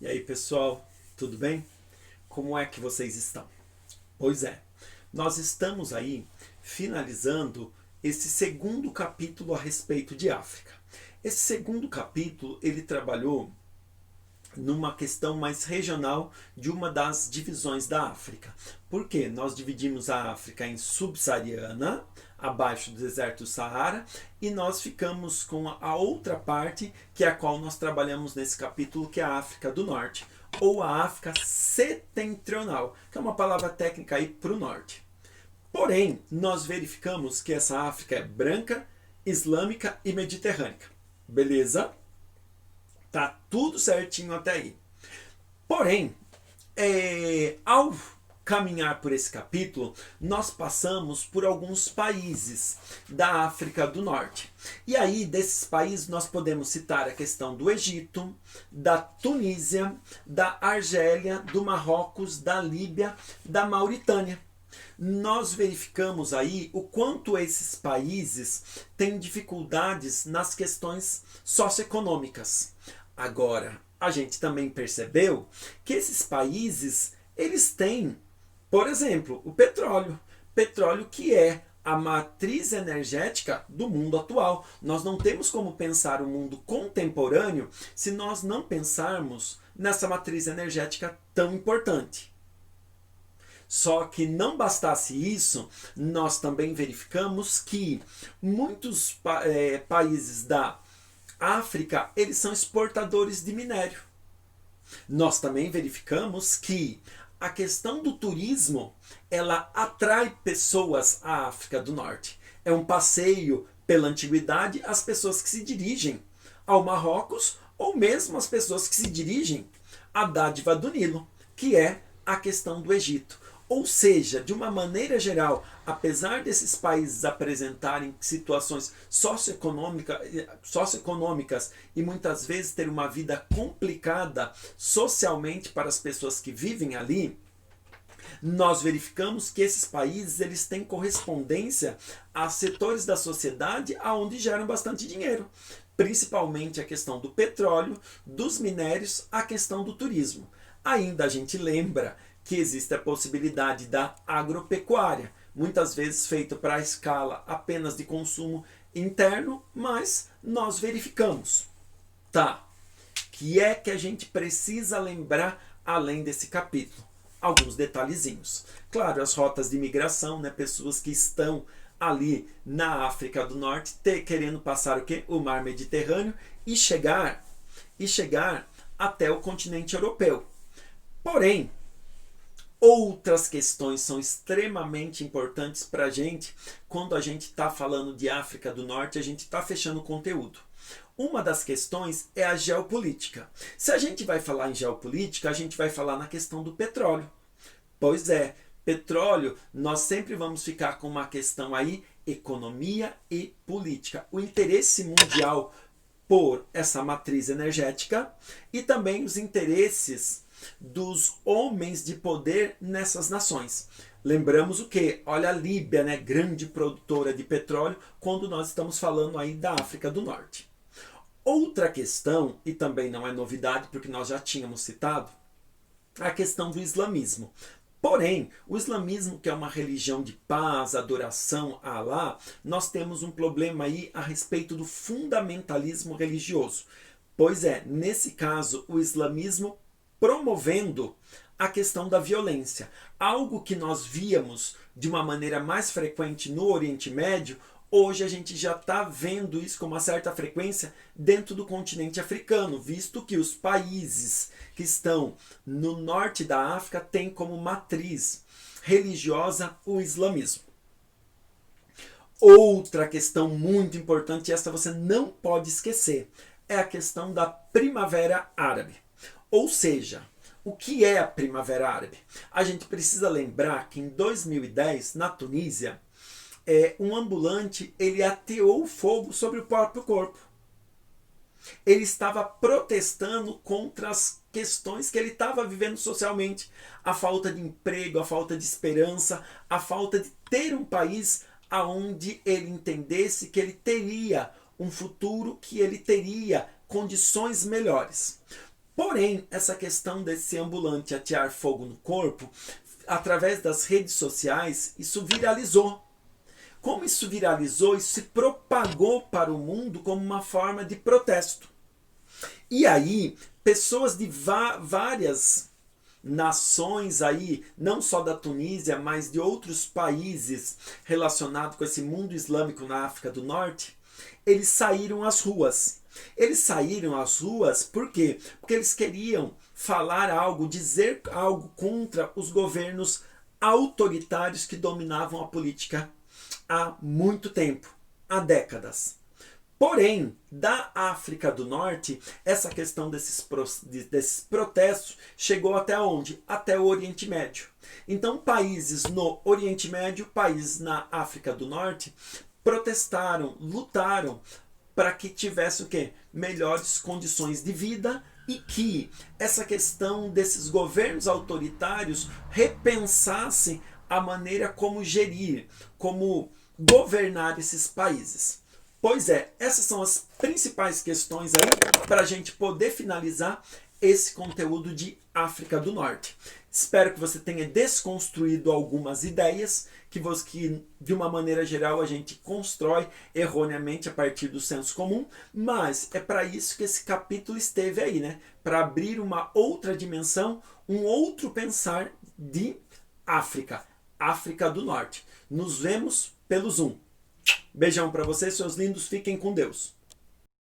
E aí, pessoal, tudo bem? Como é que vocês estão? Pois é, nós estamos aí finalizando esse segundo capítulo a respeito de África. Esse segundo capítulo, ele trabalhou numa questão mais regional de uma das divisões da África. Por quê? Nós dividimos a África em subsaariana, abaixo do deserto do Saara, e nós ficamos com a outra parte, que é a qual nós trabalhamos nesse capítulo, que é a África do Norte, ou a África setentrional, que é uma palavra técnica aí para o norte. Porém, nós verificamos que essa África é branca, islâmica e mediterrânea. Beleza? Tá tudo certinho até aí. Porém, ao caminhar por esse capítulo, nós passamos por alguns países da África do Norte. E aí, desses países, nós podemos citar a questão do Egito, da Tunísia, da Argélia, do Marrocos, da Líbia, da Mauritânia. Nós verificamos aí o quanto esses países têm dificuldades nas questões socioeconômicas. Agora, a gente também percebeu que esses países, eles têm, por exemplo, o petróleo. Petróleo que é a matriz energética do mundo atual. Nós não temos como pensar o mundo contemporâneo se nós não pensarmos nessa matriz energética tão importante. Só que não bastasse isso, nós também verificamos que muitos países da África, eles são exportadores de minério. Nós também verificamos que a questão do turismo, ela atrai pessoas à África do Norte. É um passeio pela antiguidade as pessoas que se dirigem ao Marrocos ou mesmo as pessoas que se dirigem à dádiva do Nilo, que é a questão do Egito. Ou seja, de uma maneira geral, apesar desses países apresentarem situações socioeconômicas e muitas vezes ter uma vida complicada socialmente para as pessoas que vivem ali, nós verificamos que esses países eles têm correspondência a setores da sociedade aonde geram bastante dinheiro. Principalmente a questão do petróleo, dos minérios, a questão do turismo. Ainda a gente lembra que existe a possibilidade da agropecuária, muitas vezes feito para a escala apenas de consumo interno, mas nós verificamos, tá? Que é que a gente precisa lembrar além desse capítulo? Alguns detalhezinhos. Claro, as rotas de migração, né? Pessoas que estão ali na África do Norte querendo passar o quê? O mar Mediterrâneo e chegar até o continente europeu. Porém, outras questões são extremamente importantes para a gente quando a gente está falando de África do Norte, a gente está fechando o conteúdo. Uma das questões é a geopolítica. Se a gente vai falar em geopolítica, a gente vai falar na questão do petróleo. Pois é, petróleo, nós sempre vamos ficar com uma questão aí, economia e política. O interesse mundial por essa matriz energética e também os interesses dos homens de poder nessas nações. Lembramos o que? Olha a Líbia, né? Grande produtora de petróleo, quando nós estamos falando aí da África do Norte. Outra questão, e também não é novidade porque nós já tínhamos citado, a questão do islamismo. Porém, o islamismo, que é uma religião de paz, adoração a Alá, nós temos um problema aí a respeito do fundamentalismo religioso. Pois é, nesse caso, o islamismo promovendo a questão da violência. Algo que nós víamos de uma maneira mais frequente no Oriente Médio, hoje a gente já está vendo isso com uma certa frequência dentro do continente africano, visto que os países que estão no norte da África têm como matriz religiosa o islamismo. Outra questão muito importante, essa você não pode esquecer, é a questão da Primavera Árabe. Ou seja, o que é a Primavera Árabe? A gente precisa lembrar que em 2010, na Tunísia, um ambulante ele ateou fogo sobre o próprio corpo. Ele estava protestando contra as questões que ele estava vivendo socialmente. A falta de emprego, a falta de esperança, a falta de ter um país onde ele entendesse que ele teria um futuro, que ele teria condições melhores. Porém, essa questão desse ambulante atear fogo no corpo, através das redes sociais, isso viralizou. Como isso viralizou, isso se propagou para o mundo como uma forma de protesto. E aí, pessoas de várias nações aí, não só da Tunísia, mas de outros países relacionados com esse mundo islâmico na África do Norte, eles saíram às ruas. Eles saíram às ruas por quê? Porque eles queriam falar algo, dizer algo contra os governos autoritários que dominavam a política há muito tempo, há décadas. Porém, da África do Norte, essa questão desses protestos chegou até onde? Até o Oriente Médio. Então, países no Oriente Médio, países na África do Norte, protestaram, lutaram para que tivesse o quê? Melhores condições de vida e que essa questão desses governos autoritários repensassem a maneira como gerir, como governar esses países. Pois é, essas são as principais questões aí para a gente poder finalizar esse conteúdo de África do Norte. Espero que você tenha desconstruído algumas ideias que de uma maneira geral a gente constrói erroneamente a partir do senso comum, mas é para isso que esse capítulo esteve aí, né? Para abrir uma outra dimensão, um outro pensar de África, África do Norte. Nos vemos pelo Zoom. Beijão para vocês, seus lindos. Fiquem com Deus.